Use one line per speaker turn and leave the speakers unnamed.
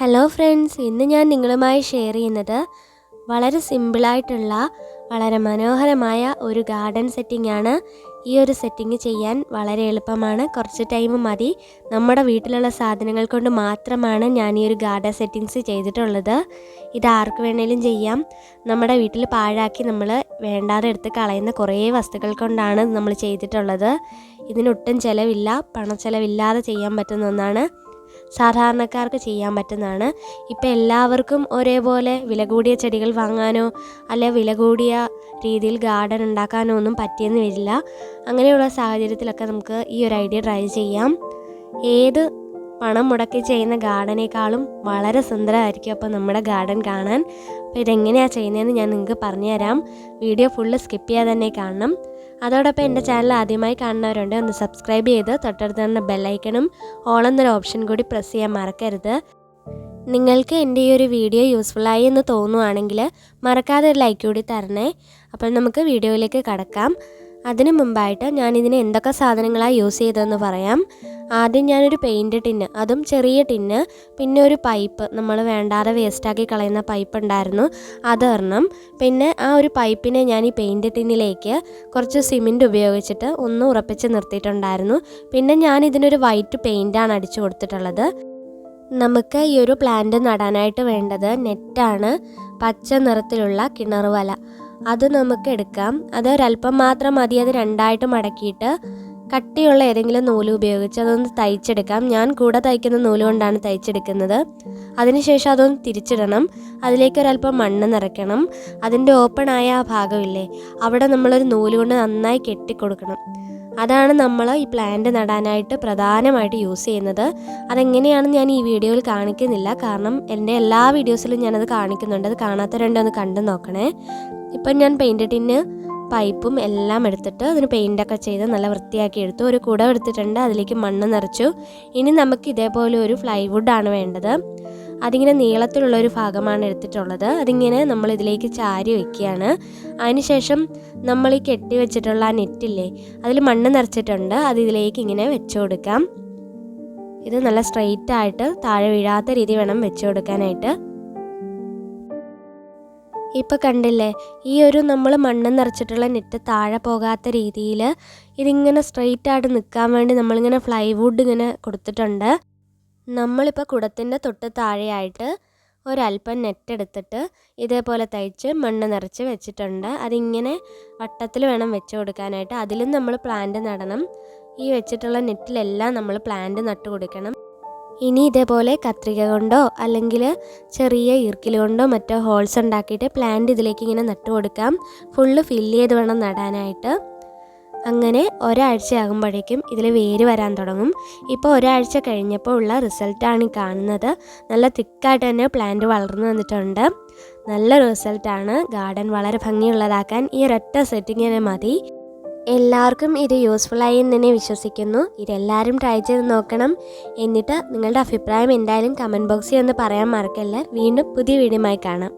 Hello friends, ഇന്ന് ഞാൻ നിങ്ങളുമായി ഷെയർ ചെയ്യുന്നത് വളരെ സിമ്പിളായിട്ടുള്ള വളരെ മനോഹരമായ ഒരു ഗാർഡൻ സെറ്റിംഗ് ആണ്. ഈ ഒരു സെറ്റിംഗ് ചെയ്യാൻ വളരെ എളുപ്പമാണ്. കുറച്ച് ടൈം മതി. നമ്മുടെ വീട്ടിലുള്ള സാധനങ്ങൾ കൊണ്ട് മാത്രമാണ് ഞാൻ ഈ ഒരു ഗാർഡൻ സെറ്റിങ്സ് ചെയ്തിട്ടുള്ളത്. ഇത് ആർക്ക് വേണേലും ചെയ്യാം. നമ്മുടെ വീട്ടിൽ പാഴാക്കി നമ്മൾ വേണ്ടാതെ എടുത്ത് കളയുന്ന കുറേ വസ്തുക്കൾ കൊണ്ടാണ് നമ്മൾ ചെയ്തിട്ടുള്ളത്. ഇതിനൊട്ടും ചിലവില്ല, പണച്ചിലവില്ലാതെ ചെയ്യാൻ പറ്റുന്ന ഒന്നാണ്. സാധാരണക്കാർക്ക് ചെയ്യാൻ പറ്റുന്നതാണ്. ഇപ്പം എല്ലാവർക്കും ഒരേപോലെ വില കൂടിയ ചെടികൾ വാങ്ങാനോ അല്ലെ വില കൂടിയ രീതിയിൽ ഗാർഡൻ ഉണ്ടാക്കാനോ ഒന്നും പറ്റിയെന്ന് വരില്ല. അങ്ങനെയുള്ള സാഹചര്യത്തിലൊക്കെ നമുക്ക് ഈ ഒരു ഐഡിയ ട്രൈ ചെയ്യാം. ഏത് പണം മുടക്കി ചെയ്യുന്ന ഗാർഡനേക്കാളും വളരെ സുന്ദരമായിരിക്കും അപ്പോൾ നമ്മുടെ ഗാർഡൻ കാണാൻ. അപ്പോൾ ഇതെങ്ങനെയാണ് ചെയ്യുന്നതെന്ന് ഞാൻ നിങ്ങൾക്ക് പറഞ്ഞു തരാം. വീഡിയോ ഫുള്ള് സ്കിപ്പ് ചെയ്യാതെ തന്നെ കാണണം. അതോടൊപ്പം എൻ്റെ ചാനൽ ആദ്യമായി കാണുന്നവരുണ്ട്, ഒന്ന് സബ്സ്ക്രൈബ് ചെയ്ത് തൊട്ടടുത്ത് തന്നെ ബെല്ലൈക്കണും ഓൾ എന്നൊരു ഓപ്ഷൻ കൂടി പ്രസ് ചെയ്യാൻ മറക്കരുത്. നിങ്ങൾക്ക് എൻ്റെ ഈ ഒരു വീഡിയോ യൂസ്ഫുള്ളായി എന്ന് തോന്നുവാണെങ്കിൽ മറക്കാതെ ഒരു ലൈക്ക് കൂടി തരണേ. അപ്പോൾ നമുക്ക് വീഡിയോയിലേക്ക് കടക്കാം. അതിനു മുമ്പായിട്ട് ഞാനിതിന് എന്തൊക്കെ സാധനങ്ങളാണ് യൂസ് ചെയ്തതെന്ന് പറയാം. ആദ്യം ഞാനൊരു പെയിൻറ്റ് ടിന്ന്, അതും ചെറിയ ടിന്ന്, പിന്നെ ഒരു പൈപ്പ്, നമ്മൾ വേണ്ടാതെ വേസ്റ്റാക്കി കളയുന്ന പൈപ്പ് ഉണ്ടായിരുന്നു, അതൊരെണ്ണം. പിന്നെ ആ ഒരു പൈപ്പിനെ ഞാൻ ഈ പെയിൻറ്റ് ടിന്നിലേക്ക് കുറച്ച് സിമെൻറ്റ് ഉപയോഗിച്ചിട്ട് ഒന്ന് ഉറപ്പിച്ച് നിർത്തിയിട്ടുണ്ടായിരുന്നു. പിന്നെ ഞാൻ ഇതിനൊരു വൈറ്റ് പെയിൻറ്റാണ് അടിച്ചു കൊടുത്തിട്ടുള്ളത്. നമുക്ക് ഈ ഒരു പ്ലാന്റ് നടാനായിട്ട് വേണ്ടത് നെറ്റാണ്. പച്ച നിറത്തിലുള്ള കിണർ വല അത് നമുക്ക് എടുക്കാം. അത് ഒരല്പം മാത്രം മതി. അത് രണ്ടായിട്ട് മടക്കിയിട്ട് കട്ടിയുള്ള ഏതെങ്കിലും നൂല് ഉപയോഗിച്ച് അതൊന്ന് തയ്ച്ചെടുക്കാം. ഞാൻ കൂടെ തയ്ക്കുന്ന നൂല് കൊണ്ടാണ് തയ്ച്ചെടുക്കുന്നത്. അതിനുശേഷം അതൊന്ന് തിരിച്ചിടണം. അതിലേക്ക് ഒരല്പം മണ്ണ് നിറയ്ക്കണം. അതിൻ്റെ ഓപ്പണായ ആ ഭാഗമില്ലേ, അവിടെ നമ്മളൊരു നൂല് കൊണ്ട് നന്നായി കെട്ടിക്കൊടുക്കണം. അതാണ് നമ്മൾ ഈ പ്ലാന്റ് നടാനായിട്ട് പ്രധാനമായിട്ട് യൂസ് ചെയ്യുന്നത്. അതെങ്ങനെയാണെന്ന് ഞാൻ ഈ വീഡിയോയിൽ കാണിക്കുന്നില്ല, കാരണം എൻ്റെ എല്ലാ വീഡിയോസിലും ഞാനത് കാണിക്കുന്നുണ്ട്. അത് കാണാത്തവരുണ്ടെങ്കിൽ ഒന്ന് കണ്ടു നോക്കണേ. ഇപ്പം ഞാൻ പെയിൻറ്റ് ടിന്ന് പൈപ്പും എല്ലാം എടുത്തിട്ട് അതിന് പെയിൻ്റൊക്കെ ചെയ്ത് നല്ല വൃത്തിയാക്കി എടുത്തു. ഒരു കുട എടുത്തിട്ടുണ്ട്, അതിലേക്ക് മണ്ണ് നിറച്ചു. ഇനി നമുക്ക് ഇതേപോലെ ഒരു ഫ്ലൈവുഡാണ് വേണ്ടത്. അതിങ്ങനെ നീളത്തിലുള്ളൊരു ഭാഗമാണ് എടുത്തിട്ടുള്ളത്. അതിങ്ങനെ നമ്മൾ ഇതിലേക്ക് ചാരി വയ്ക്കുകയാണ്. അതിനുശേഷം നമ്മൾ ഈ കെട്ടി വെച്ചിട്ടുള്ള ആ നെറ്റില്ലേ, അതിൽ മണ്ണ് നിറച്ചിട്ടുണ്ട്, അത് ഇതിലേക്ക് ഇങ്ങനെ വെച്ചു കൊടുക്കാം. ഇത് നല്ല സ്ട്രെയിറ്റ് ആയിട്ട് താഴെ വീഴാത്ത രീതി വേണം വെച്ചു കൊടുക്കാനായിട്ട്. ഇപ്പോൾ കണ്ടില്ലേ, ഈ ഒരു നമ്മൾ മണ്ണ് നിറച്ചിട്ടുള്ള നെറ്റ് താഴെ പോകാത്ത രീതിയിൽ ഇതിങ്ങനെ സ്ട്രെയിറ്റ് ആയിട്ട് നിൽക്കാൻ വേണ്ടി നമ്മളിങ്ങനെ ഫ്ലൈവുഡ് ഇങ്ങനെ കൊടുത്തിട്ടുണ്ട്. നമ്മളിപ്പോൾ കുടത്തിൻ്റെ തൊട്ട് താഴെയായിട്ട് ഒരല്പം നെറ്റ് എടുത്തിട്ട് ഇതേപോലെ തയ്ച്ച് മണ്ണ് നിറച്ച് വെച്ചിട്ടുണ്ട്. അതിങ്ങനെ വട്ടത്തിൽ വേണം വെച്ച് കൊടുക്കാനായിട്ട്. അതിലും നമ്മൾ പ്ലാന്റ് നടണം. ഈ വെച്ചിട്ടുള്ള നെറ്റിലെല്ലാം നമ്മൾ പ്ലാന്റ് നട്ടു കൊടുക്കണം. ഇനി ഇതേപോലെ കത്രിക കൊണ്ടോ അല്ലെങ്കിൽ ചെറിയ ഈർക്കിൽ കൊണ്ടോ മറ്റോ ഹോൾസ് ഉണ്ടാക്കിയിട്ട് പ്ലാന്റ് ഇതിലേക്ക് ഇങ്ങനെ നട്ടു കൊടുക്കാം. ഫുള്ള് ഫില്ല് ചെയ്ത് വേണം നടാനായിട്ട്. അങ്ങനെ ഒരാഴ്ച ആകുമ്പോഴേക്കും ഇതിൽ വേര് വരാൻ തുടങ്ങും. ഇപ്പോൾ ഒരാഴ്ച കഴിഞ്ഞപ്പോൾ ഉള്ള റിസൾട്ടാണ് ഈ കാണുന്നത്. നല്ല തിക്കായിട്ട് തന്നെ പ്ലാന്റ് വളർന്നു വന്നിട്ടുണ്ട്. നല്ല റിസൾട്ടാണ്. ഗാർഡൻ വളരെ ഭംഗിയുള്ളതാക്കാൻ ഈ ഒരൊറ്റ സെറ്റിങ്ങിന് മതി. എല്ലാവർക്കും ഇത് യൂസ്ഫുള്ളായി എന്ന് തന്നെ വിശ്വസിക്കുന്നു. ഇതെല്ലാവരും ട്രൈ ചെയ്ത് നോക്കണം. എന്നിട്ട് നിങ്ങളുടെ അഭിപ്രായം എന്തായാലും കമൻറ്റ് ബോക്സിൽ ഒന്ന് പറയാൻ മറക്കല്ലേ. വീണ്ടും പുതിയ വീഡിയോയുമായി കാണാം.